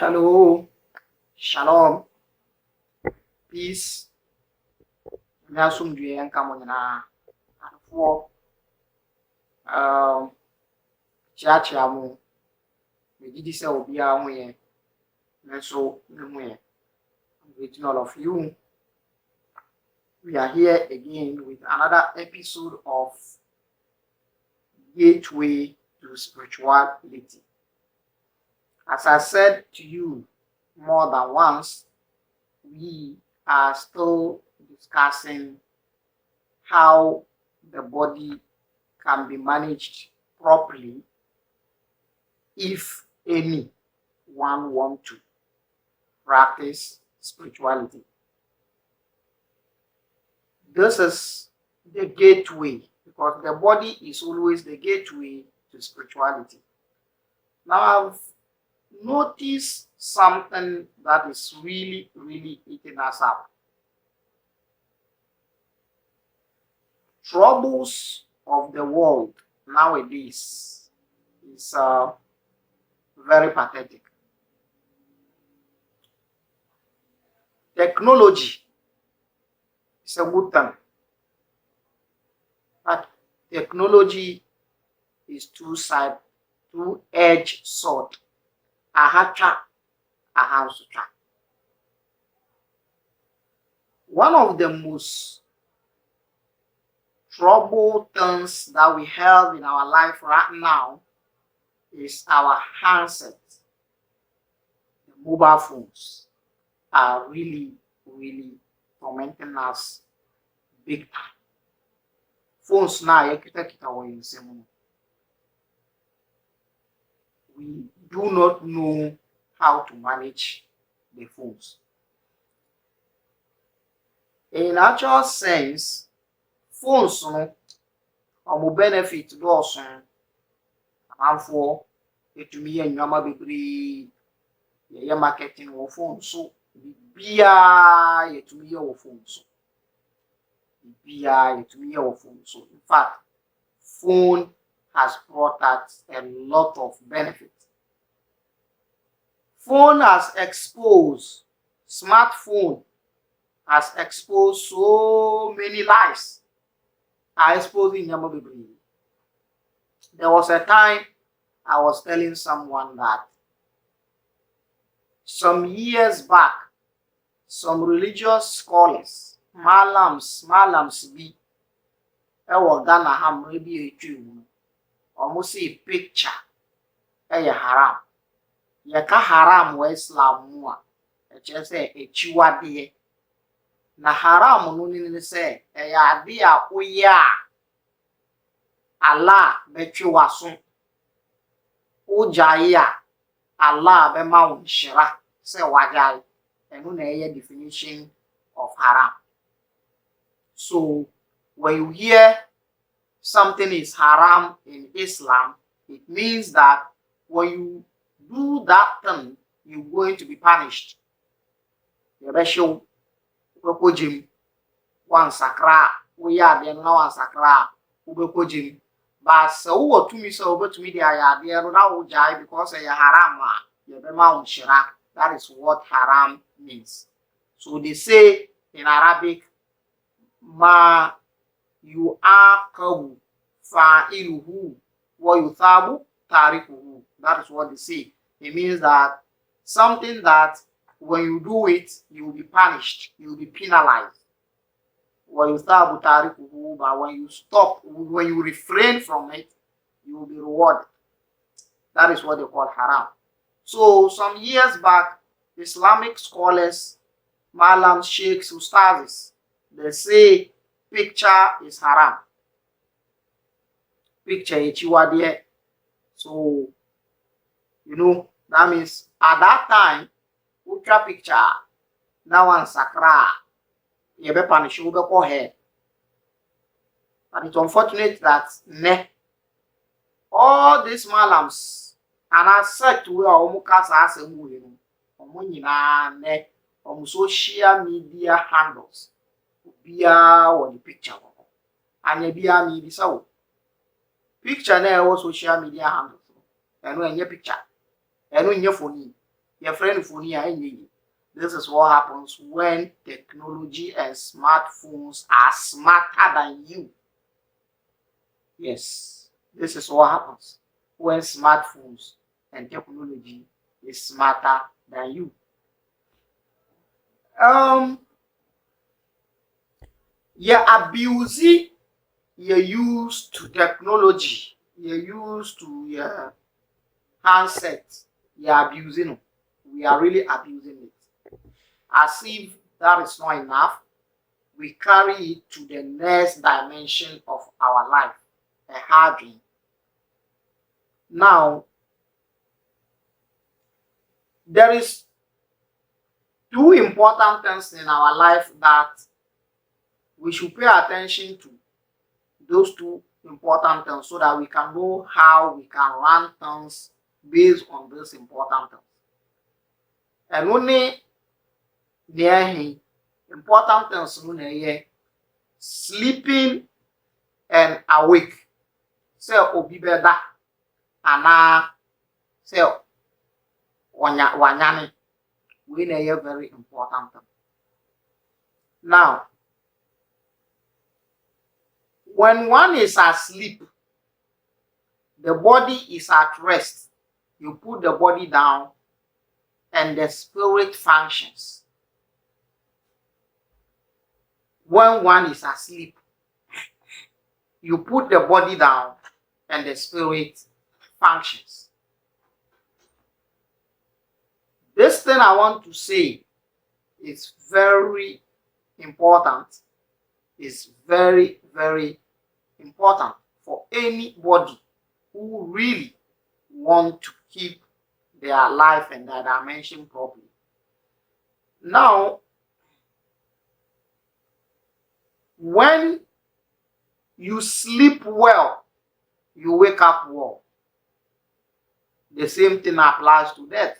Hello, shalom, peace, nyasumdue nka mo nyinaa. Afoɔ kyeakyea mo. Megye di sɛ obiara ho yɛ, nanso me ho yɛ. I'm greeting all of you. We are here again with another episode of Gateway to Spirituality. As I said to you more than once, we are still discussing how the body can be managed properly if anyone want to practice spirituality. This is the gateway because the body is always the gateway to spirituality. Now I've noticed something that is really eating us up. Troubles of the world nowadays is very pathetic. Technology is a good thing, but technology is two-edged sword. Ahacha, ahansucha. One of the most troubled things that we have in our life right now is our handsets. The mobile phones are really tormenting us big time. Phones now, we do not know how to manage the phones. In actual sense, phones no benefit also amanfoɔ etumi yɛ nneɛma bebree yɛyɛ marketing wɔ phone so biribiara yɛtumi yɛ wɔ phone so in fact phone has brought us a lot of benefits. Smartphone has exposed so many lives. There was a time I was telling someone that some years back, some religious scholars, malams bi, ewo Ghana ha mre bi etwu almost a picture haram. Yɛka haram wɔ Islam mu a ɛkyerɛ sɛ ekyiwade. Na haram no ne sɛ ɛyɛ ade a woyɛ a Allah bɛtwe w'aso. Wogyae a Allah bɛma wo nhyira sɛ wagyae. Ɛno na ɛyɛ definition of haram. So when you hear something is haram in Islam, it means that when you do that thing, you're going to be punished. Yɛbɛhyew wobɛkɔ gym wansakra woyɛ adeɛ no na wansakra wobɛkɔ gym. But sɛ wowɔ tumi sɛ wobɛtumi de ayɛ adeɛ no na wogyae because ɛyɛ haram a yɛbɛma wo nhyira. That is what haram means. So they say in Arabic, ma yu'aqabu fa'iluhu wa yuthabu tarikuhu. That is what they say. It means that something that when you do it, you will be punished, you will be penalized. Wa yuthabu tarikuhu, but when you stop, when you refrain from it, you will be rewarded. That is what they call haram. So some years back, Islamic scholars, malams, sheikhs, ustazis, they say picture is haram. Picture echiwade. So that means at that time, ultra picture now one sakra yebe punish you go ahead. But it's unfortunate that all these malams and I said to omukasa asemu nyina social media handles bia on the picture and bia me bi so picture na social media handles and when your picture ɛno nyɛ phone Your friend phone here. This is what happens when technology and smartphones are smarter than you. Yes, this is what happens when smartphones and technology is smarter than you. You abuse you use to technology, you use to your handset, you're abusing it. We are really abusing it. As if that is not enough, we carry it to the next dimension of our life, a hard dream. Now, there is two important things in our life that we should pay attention to. Those two important things so that we can know how we can run things based on these important things. And only the important things no sleeping and awake. So obi beda ana so wanyane we na very important thing. Now, when one is asleep, the body is at rest. You put the body down and the spirit functions. When one is asleep, you put the body down and the spirit functions. This thing I want to say is very important. It's very, very important for anybody who really want to keep their life and their dimension properly. Now, when you sleep well, you wake up well. The same thing applies to death.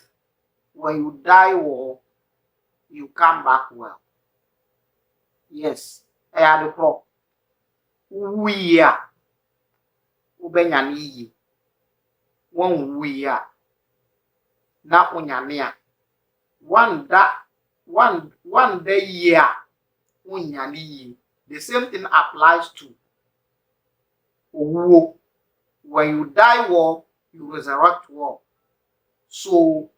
When you die well, you come back well. Yes, I had a problem. We are ubenyani. One we are not unyania. One day year unyani. The same thing applies to Owo. When you die well, you resurrect well. So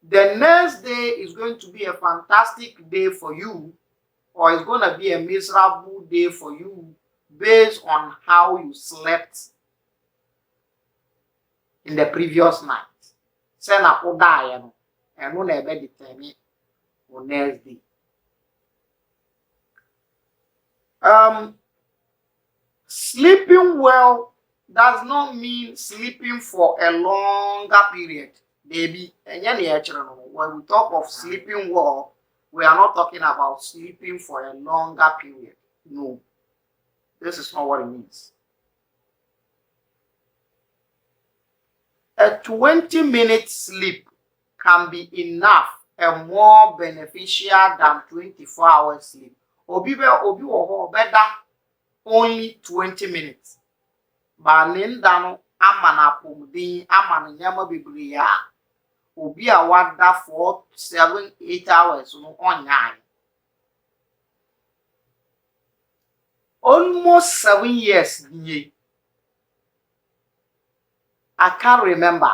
the next day is going to be a fantastic day for you, or it's going to be a miserable day for you based on how you slept in the previous night. Say na o die no, and no na ebe determine the next day. Sleeping well does not mean sleeping for a longer period. Baby, when we talk of sleeping well, we are not talking about sleeping for a longer period. No, this is not what it means. A 20-minute sleep can be enough and more beneficial than 24 hours sleep. Obi better only 20 minutes. But nindano amana pomdi amana nyama bibliya. Obi a wada for 7-8 hours no onyai. Almost 7 years. I can't remember.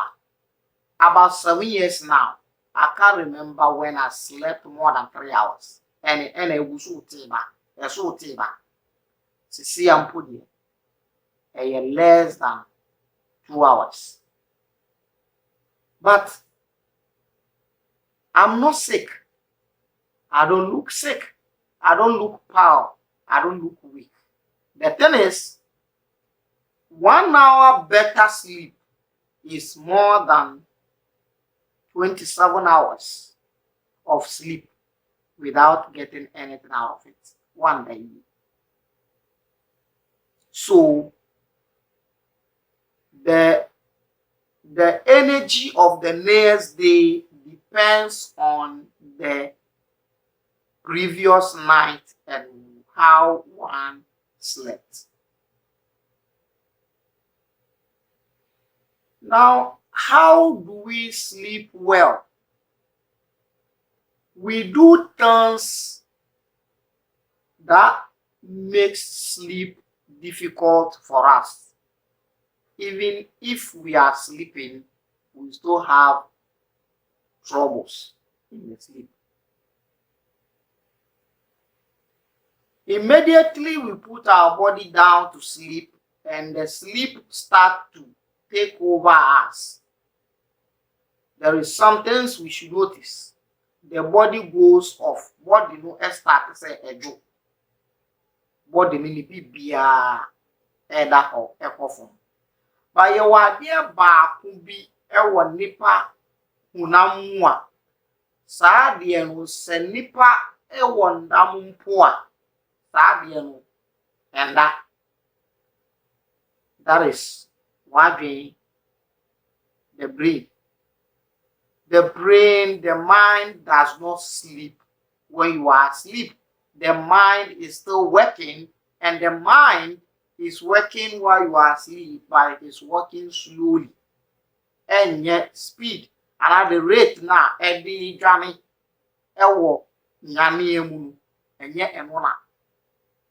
About 7 years now. I can't remember when I slept more than 3 hours. And it was so tiba. See, I'm putting less than 2 hours. But I'm not sick. I don't look sick. I don't look pale. I don't look weak. The thing is, 1 hour better sleep is more than 27 hours of sleep without getting anything out of it one day. So the energy of the next day depends on the previous night and how one slept. Now, how do we sleep well? we do things that makes sleep difficult for us. Even if we are sleeping, we still have troubles in the sleep. Immediately we put our body down to sleep, and the sleep start to take over us. There is some things we should notice. The body goes off. Body no start to say ejo. Body no nipi biya eda ho ekofo. Ba ye wade baako bi ewo nipa hunam mu a saa de no se nipa ewo ndam mpo a saa de no enda. That is wadwe the brain. The brain, the mind does not sleep. When you are asleep, the mind is still working, and the mind is working while you are asleep, but it is working slowly. And yet speed and at the rate now every journey ewo nyame emu and yet enona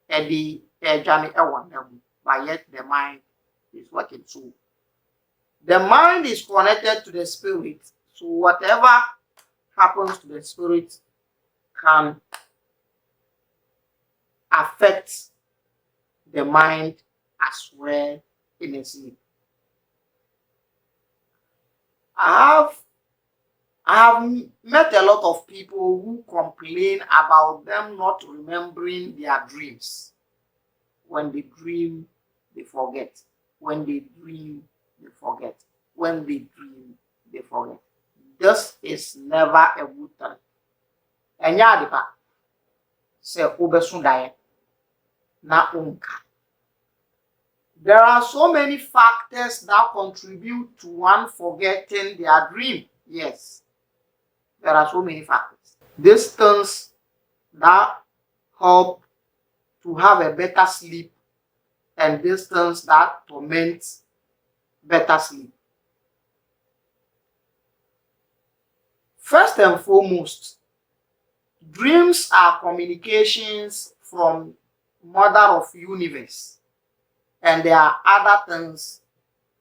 every journey ewo nemu, but yet the mind is working. So the mind is connected to the spirit. So whatever happens to the spirit can affect the mind as well in a sleep. I have met a lot of people who complain about them not remembering their dreams. When they dream, they forget. When they dream, they forget. When they dream, they forget. This is never a good thing. Enya adipa se obesu daye na unka. There are so many factors that contribute to one forgetting their dream. Yes, there are so many factors. These things that help to have a better sleep, and these things that torment better sleep. First and foremost, dreams are communications from Mother of Universe, and there are other things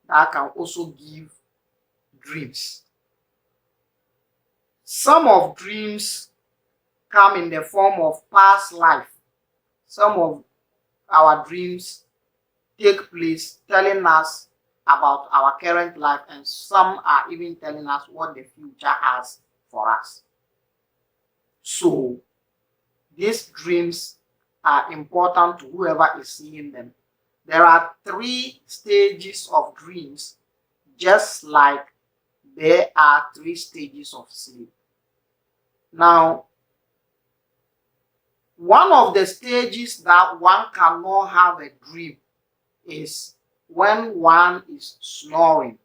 that can also give dreams. Some of dreams come in the form of past life. Some of our dreams take place telling us about our current life, and some are even telling us what the future has for us. So these dreams are important to whoever is seeing them. There are 3 stages of dreams, just like there are 3 stages of sleep. Now, one of the stages that one cannot have a dream is when one is snoring.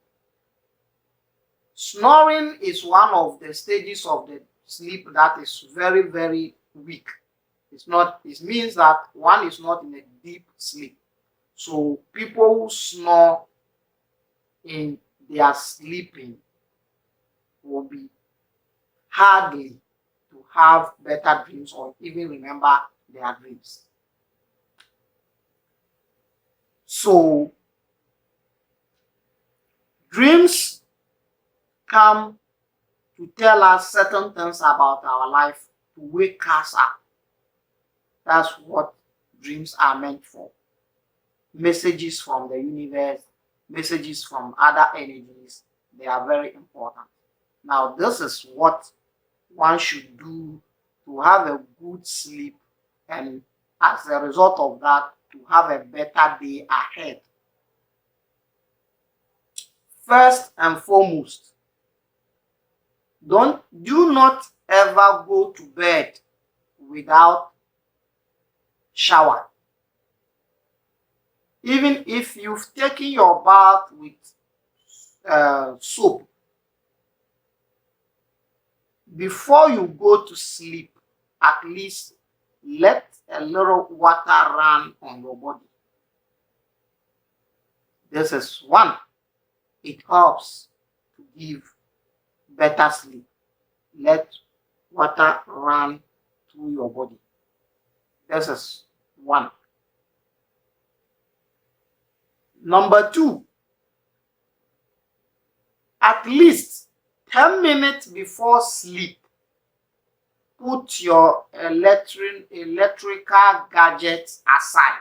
Snoring is one of the stages of the sleep that is very, very weak. It means that one is not in a deep sleep. So people who snore in their sleeping will be hardly to have better dreams or even remember their dreams. So dreams come to tell us certain things about our life, to wake us up. That's what dreams are meant for. Messages from the universe, messages from other energies, they are very important. Now, this is what one should do to have a good sleep, and as a result of that, to have a better day ahead. First and foremost, do not ever go to bed without shower. Even if you've taken your bath with soap, before you go to sleep, at least let a little water run on your body. This is one. It helps to give better sleep. Let water run through your body. This is one. Number two, at least 10 minutes before sleep, put your electrical gadgets aside.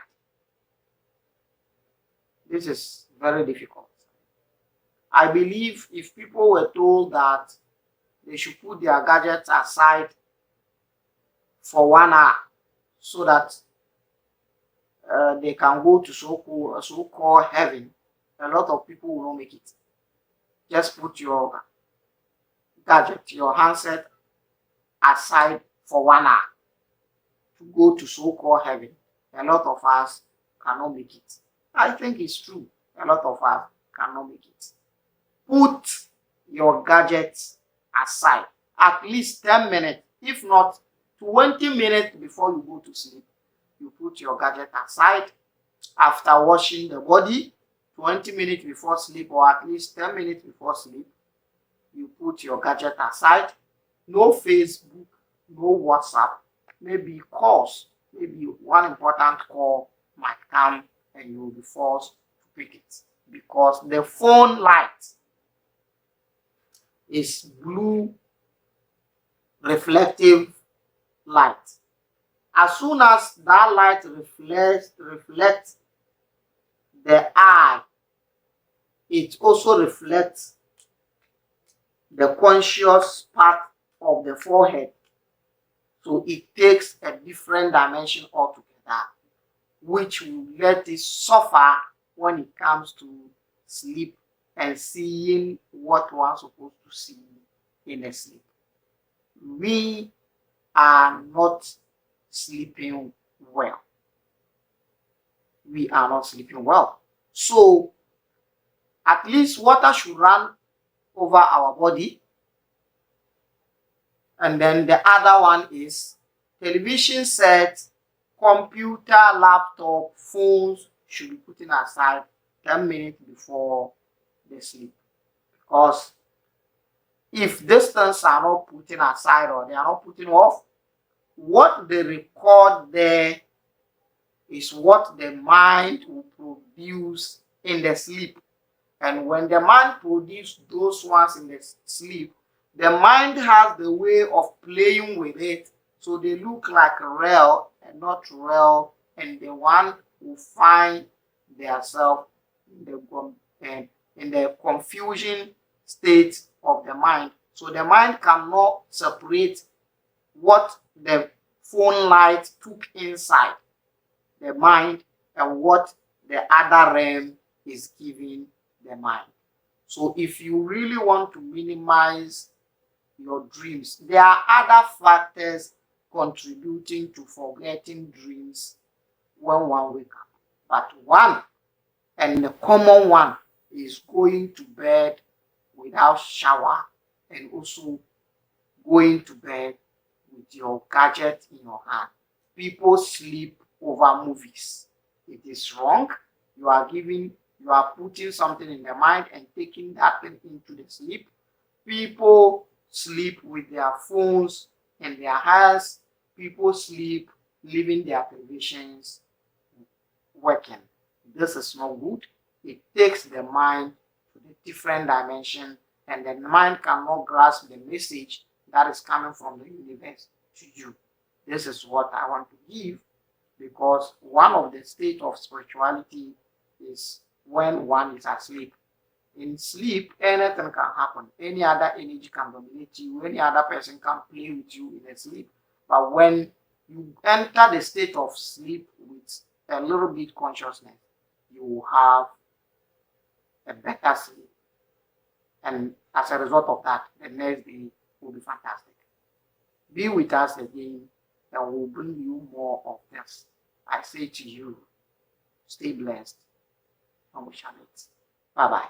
This is very difficult. I believe if people were told that they should put their gadgets aside for 1 hour so that they can go to so-called heaven, a lot of people will not make it. Just put your gadget, your handset aside for 1 hour to go to so-called heaven. A lot of us cannot make it. I think it's true. A lot of us cannot make it. Put your gadgets aside at least 10 minutes, if not 20 minutes before you go to sleep. You put your gadget aside after washing the body, 20 minutes before sleep, or at least 10 minutes before sleep. You put your gadget aside. No Facebook, no WhatsApp. Maybe calls, maybe one important call might come and you will be forced to pick it, because the phone light is blue reflective light. As soon as that light reflects the eye, it also reflects the conscious part of the forehead. So it takes a different dimension altogether, which will let it suffer when it comes to sleep and seeing what one's supposed to see in a sleep. We are not sleeping well. We are not sleeping well. So at least water should run over our body. And then the other one is television sets, computer, laptop, phones should be put aside 10 minutes before they sleep. Because if these things are not put aside or they are not put off, what they record there is what the mind will produce in the sleep. And when the mind produces those ones in the sleep, the mind has the way of playing with it, so they look like real and not real, and the one will find themselves in the confusion state of the mind. So the mind cannot separate what the phone light took inside the mind and what the other realm is giving the mind. So if you really want to minimize your dreams, there are other factors contributing to forgetting dreams when one wakes up. But one, and the common one, is going to bed without shower and also going to bed with your gadget in your hand. People sleep over movies. It is wrong. You are putting something in the mind and taking that thing into the sleep. People sleep with their phones in their hands. People sleep leaving their televisions working. This is not good. It takes the mind to a different dimension, and the mind cannot grasp the message that is coming from the universe to you. This is what I want to give, because one of the state of spirituality is when one is asleep. In sleep, anything can happen. Any other energy can dominate you. Any other person can play with you in a sleep. But when you enter the state of sleep with a little bit consciousness, you will have a better sleep. And as a result of that, the next day will be fantastic. Be with us again, and we'll bring you more of this. I say to you, stay blessed, and we shall meet. Bye-bye.